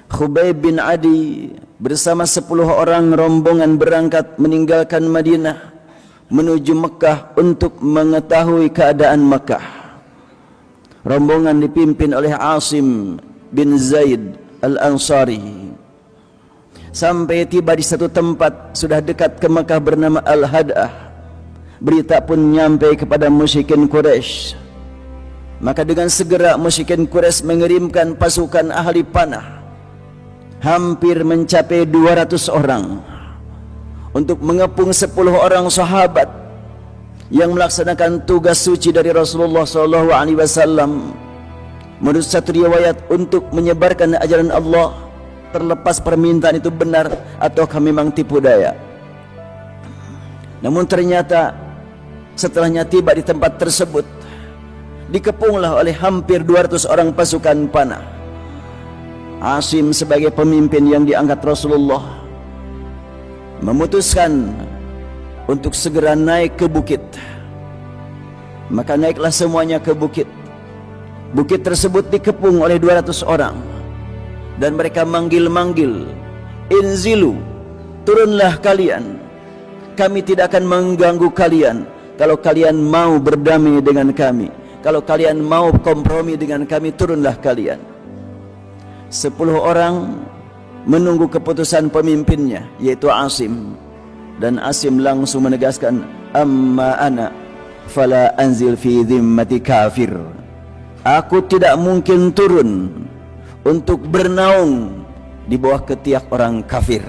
Khubayb bin Adi bersama 10 orang rombongan berangkat meninggalkan Madinah menuju Mekah untuk mengetahui keadaan Mekah. Rombongan dipimpin oleh Asim bin Zaid Al-Ansari. Sampai tiba di satu tempat sudah dekat ke Mekah bernama Al-Had'ah. Berita pun nyampe kepada musyrikin Quraisy. Maka dengan segera musyrikin Quraisy mengirimkan pasukan ahli panah hampir mencapai 200 orang untuk mengepung 10 orang sahabat yang melaksanakan tugas suci dari Rasulullah SAW. Menurut satu riwayat untuk menyebarkan ajaran Allah, terlepas permintaan itu benar ataukah memang tipu daya. Namun ternyata setelahnya tiba di tempat tersebut, dikepunglah oleh hampir 200 orang pasukan panah. Asim sebagai pemimpin yang diangkat Rasulullah memutuskan untuk segera naik ke bukit. Maka naiklah semuanya ke bukit. Bukit tersebut dikepung oleh 200 orang dan mereka manggil-manggil, "Inzilu, turunlah kalian. Kami tidak akan mengganggu kalian kalau kalian mau berdamai dengan kami. Kalau kalian mau kompromi dengan kami, turunlah kalian." 10 orang menunggu keputusan pemimpinnya, yaitu Asim. Dan Asim langsung menegaskan, "Amma ana fala anzil fi dhimmati kafir." Aku tidak mungkin turun untuk bernaung di bawah ketiak orang kafir.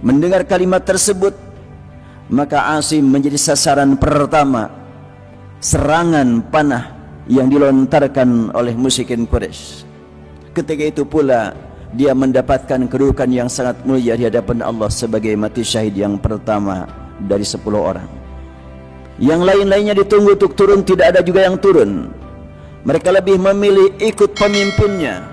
Mendengar kalimat tersebut, maka Asim menjadi sasaran pertama serangan panah yang dilontarkan oleh musyrikin Quraisy. Ketika itu pula dia mendapatkan kedudukan yang sangat mulia di hadapan Allah sebagai mati syahid yang pertama dari 10 orang. Yang lain-lainnya ditunggu untuk turun, tidak ada juga yang turun. Mereka lebih memilih ikut pemimpinnya.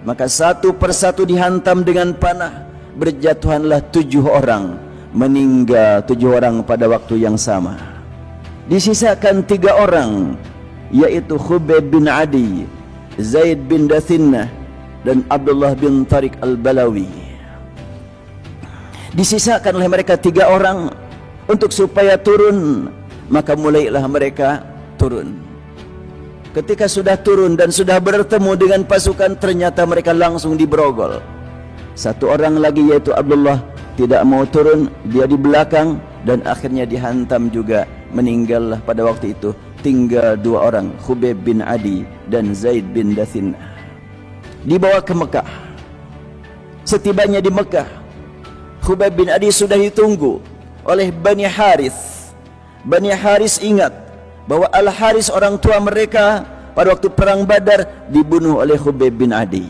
Maka satu persatu dihantam dengan panah. Berjatuhanlah 7 orang, meninggal 7 orang pada waktu yang sama. Disisakan 3 orang, yaitu Khubayb bin Adi, Zaid bin Dathinnah, dan Abdullah bin Tariq al-Balawi. Disisakan oleh mereka 3 orang untuk supaya turun. Maka mulailah mereka turun. Ketika sudah turun dan sudah bertemu dengan pasukan, ternyata mereka langsung diberogol. 1 orang lagi, yaitu Abdullah, tidak mau turun, dia di belakang dan akhirnya dihantam juga, meninggallah pada waktu itu. Tinggal 2 orang, Khubayb bin Adi dan Zaid bin Dathinnah. Dibawa ke Mekah. Setibanya di Mekah, Khubayb bin Adi sudah ditunggu oleh Bani Harith. Bani Harith ingat bahwa Al-Harith, orang tua mereka, pada waktu perang Badar dibunuh oleh Khubayb bin Adi.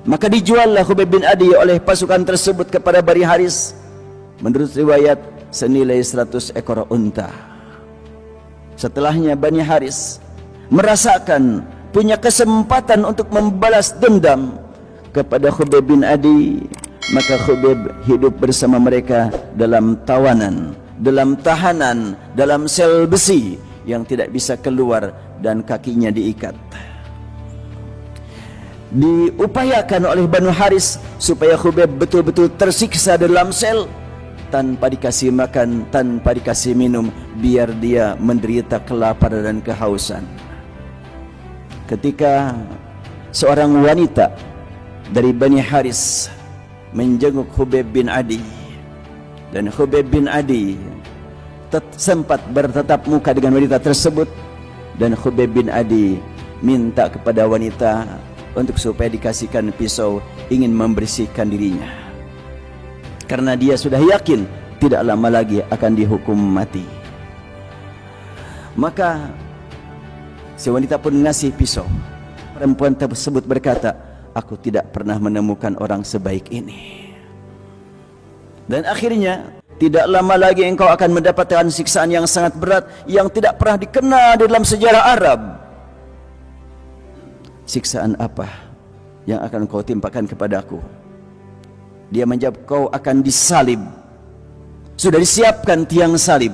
Maka dijuallah Khubayb bin Adi oleh pasukan tersebut kepada Bani Harith, menurut riwayat senilai 100 ekor unta. Setelahnya Bani Harith merasakan punya kesempatan untuk membalas dendam kepada Khubayb bin Adi. Maka Khubayb hidup bersama mereka dalam tawanan, dalam tahanan, dalam sel besi yang tidak bisa keluar dan kakinya diikat. Diupayakan oleh Banu Haris supaya Khubayb betul-betul tersiksa dalam sel, tanpa dikasih makan, tanpa dikasih minum, biar dia menderita kelaparan dan kehausan. Ketika seorang wanita dari Bani Haris menjenguk Khubayb bin Adi, dan Khubayb bin Adi sempat bertatap muka dengan wanita tersebut, dan Khubayb bin Adi minta kepada wanita untuk supaya dikasihkan pisau, ingin membersihkan dirinya, karena dia sudah yakin tidak lama lagi akan dihukum mati. Maka si wanita pun ngasih pisau. Perempuan tersebut berkata, "Aku tidak pernah menemukan orang sebaik ini." Dan akhirnya, tidak lama lagi engkau akan mendapatkan siksaan yang sangat berat, yang tidak pernah dikenal dalam sejarah Arab. Siksaan apa yang akan kau timpakan kepadaku? Dia menjawab, "Kau akan disalib. Sudah disiapkan tiang salib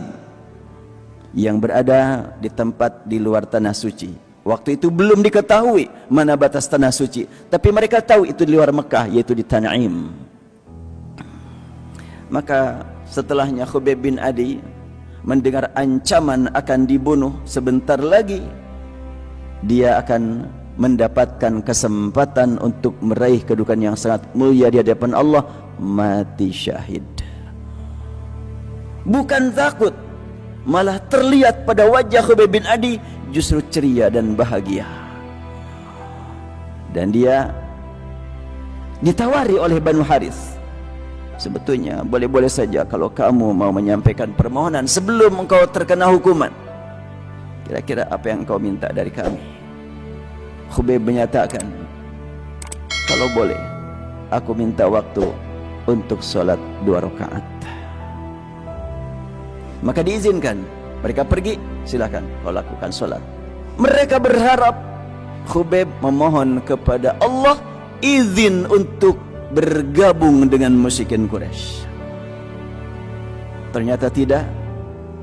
yang berada di tempat di luar tanah suci, Waktu itu belum diketahui mana batas tanah suci, tapi mereka tahu itu di luar Mekah, yaitu di Tan'im. Maka setelahnya Khubayb bin Adi mendengar ancaman akan dibunuh sebentar lagi, dia akan mendapatkan kesempatan untuk meraih kedudukan yang sangat mulia di hadapan Allah, mati syahid. Bukan takut, malah terlihat pada wajah Khubayb bin Adi justru ceria dan bahagia. Dan dia ditawari oleh Banu Harith, sebetulnya boleh-boleh saja kalau kamu mau menyampaikan permohonan sebelum engkau terkena hukuman. Kira-kira apa yang engkau minta dari kami? Khubayb menyatakan, kalau boleh aku minta waktu untuk sholat 2 rakaat. Maka diizinkan, mereka pergi, silakan kau lakukan sholat. Mereka berharap, Khubayb memohon kepada Allah izin untuk bergabung dengan musyrikin Quraisy. Ternyata tidak,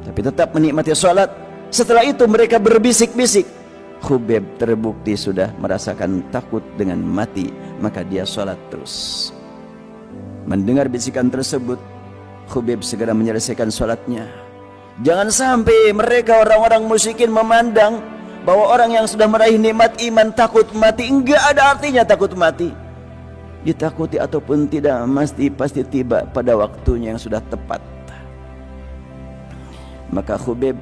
tapi tetap menikmati sholat. Setelah itu mereka berbisik-bisik. Khubayb terbukti sudah merasakan takut dengan mati, maka dia sholat terus. Mendengar bisikan tersebut, Khubayb segera menyelesaikan sholatnya. Jangan sampai mereka orang-orang musyrikin memandang bahwa orang yang sudah meraih nikmat iman takut mati. Enggak ada artinya takut mati. Ditakuti ataupun tidak, pasti tiba pada waktunya yang sudah tepat. Maka Khubayb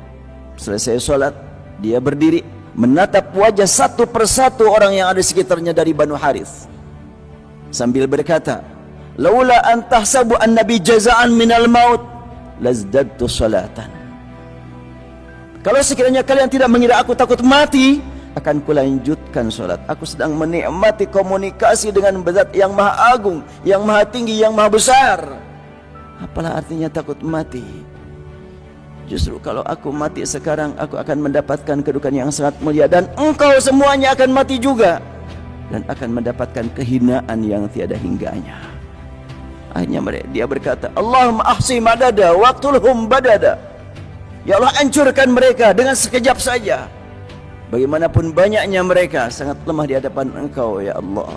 selesai sholat, dia berdiri menatap wajah satu persatu orang yang ada di sekitarnya dari Banu Harith sambil berkata, laula an tahsabu an-nabi jaza'an minal maut lazdadtu salatan. Kalau sekiranya kalian tidak mengira aku takut mati, akan kulanjutkan sholat. Aku sedang menikmati komunikasi dengan Zat yang maha agung, yang maha tinggi, yang maha besar. Apalah artinya takut mati? Justru kalau aku mati sekarang, aku akan mendapatkan kedudukan yang sangat mulia, dan engkau semuanya akan mati juga, dan akan mendapatkan kehinaan yang tiada hingganya. Akhirnya dia berkata, Allahumma ahsi madada waqtulhum badada. Ya Allah, hancurkan mereka dengan sekejap saja. Bagaimanapun banyaknya mereka, sangat lemah di hadapan engkau ya Allah.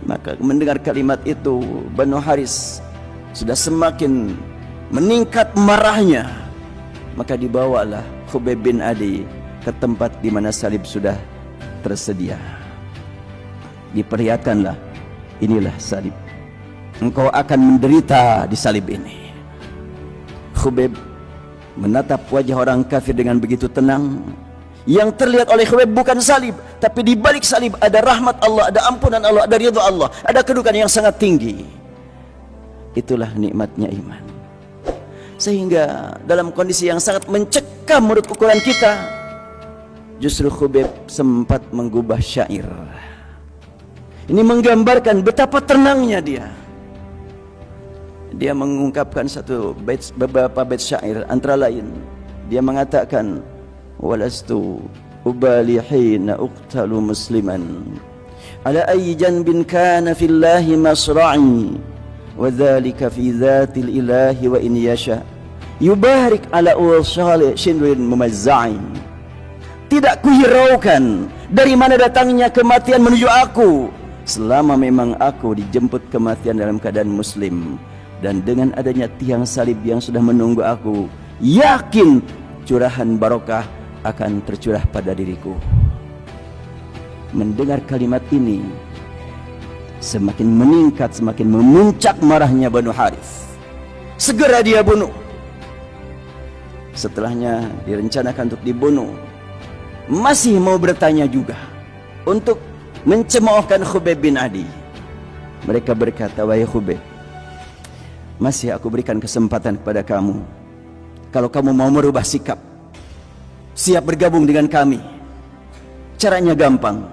Maka mendengar kalimat itu, Banu Harith sudah semakin meningkat marahnya. Maka dibawalah Khubayb bin Adi ke tempat di mana salib sudah tersedia. Diperlihatkanlah, inilah salib. Engkau akan menderita di salib ini. Khubayb menatap wajah orang kafir dengan begitu tenang. Yang terlihat oleh Khubayb bukan salib, tapi di balik salib ada rahmat Allah, ada ampunan Allah, ada ridha Allah, ada kedudukan yang sangat tinggi. Itulah nikmatnya iman. Sehingga dalam kondisi yang sangat mencekam menurut ukuran kita, justru Khubayb sempat menggubah syair. Ini menggambarkan betapa tenangnya dia. Dia mengungkapkan beberapa bait syair, antara lain dia mengatakan, walastu ubali hina uqtalu musliman ala ayyi janbin kana fillahi masra'i wa dhalika fi dhatil ilahi wa in yasha yubarik ala usali shinrin mumazza'i. Tidak kuhiraukan dari mana datangnya kematian menuju aku, selama memang aku dijemput kematian dalam keadaan muslim. Dan dengan adanya tiang salib yang sudah menunggu aku, yakin curahan barokah akan tercurah pada diriku. Mendengar kalimat ini, semakin meningkat, semakin memuncak marahnya Banu Harith. Segera dia bunuh. Setelahnya direncanakan untuk dibunuh, masih mau bertanya juga untuk mencemoohkan Khubayb bin Adi. Mereka berkata, wahai Khubayb, masih aku berikan kesempatan kepada kamu. Kalau kamu mau merubah sikap, siap bergabung dengan kami, caranya gampang.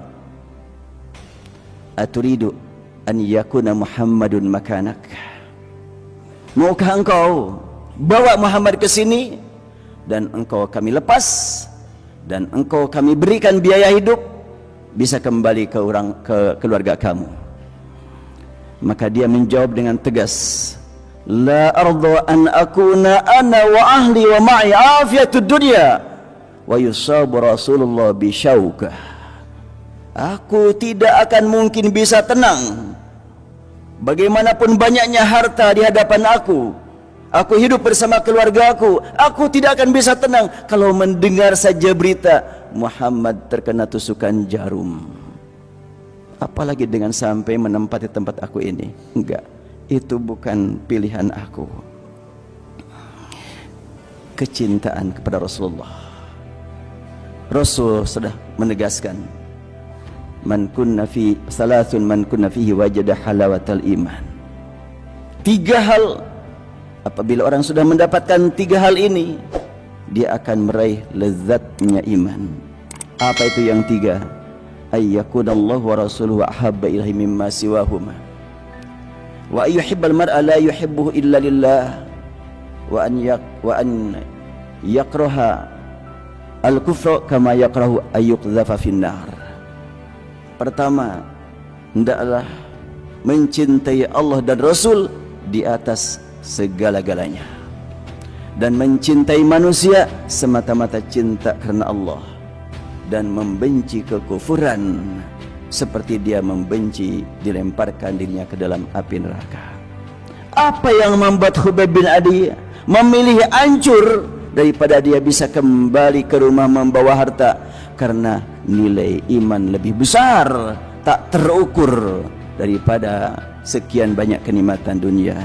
Aturidu an yakuna Muhammadun makanak? Maukah engkau bawa Muhammad ke sini dan engkau kami lepas, dan engkau kami berikan biaya hidup, bisa kembali ke keluarga kamu? Maka dia menjawab dengan tegas, la arda an akuna ana wa ahli wa ma'i afiyatud dunya wa yusabu Rasulullah bisyaukah. Aku tidak akan mungkin bisa tenang bagaimanapun banyaknya harta di hadapan aku hidup bersama keluarga aku tidak akan bisa tenang kalau mendengar saja berita Muhammad terkena tusukan jarum. Apalagi dengan sampai menempati tempat aku ini. Enggak, itu bukan pilihan aku. Kecintaan kepada Rasulullah. Rasul sudah menegaskan, man kunna fi salasun man kunna fihi wajada halawatal iman. 3 hal, apabila orang sudah mendapatkan 3 hal ini, dia akan meraih lezatnya iman. Apa itu yang 3? Ayyakunallahu wa rasuluhu ahabba ilaihi mimma siwahuma, wa ayyuhibbal mar'a la yuhibbuhu illa lillah, wa an yakraha al-kufra kama yakrahu ayyuqdhafa finnar. Pertama, hendaklah mencintai Allah dan Rasul di atas segala-galanya, dan mencintai manusia semata-mata cinta karena Allah, dan membenci kekufuran seperti dia membenci dilemparkan dirinya ke dalam api neraka. Apa yang membuat Khubayb bin Adi memilih hancur daripada dia bisa kembali ke rumah membawa harta? Karena nilai iman lebih besar, tak terukur daripada sekian banyak kenikmatan dunia.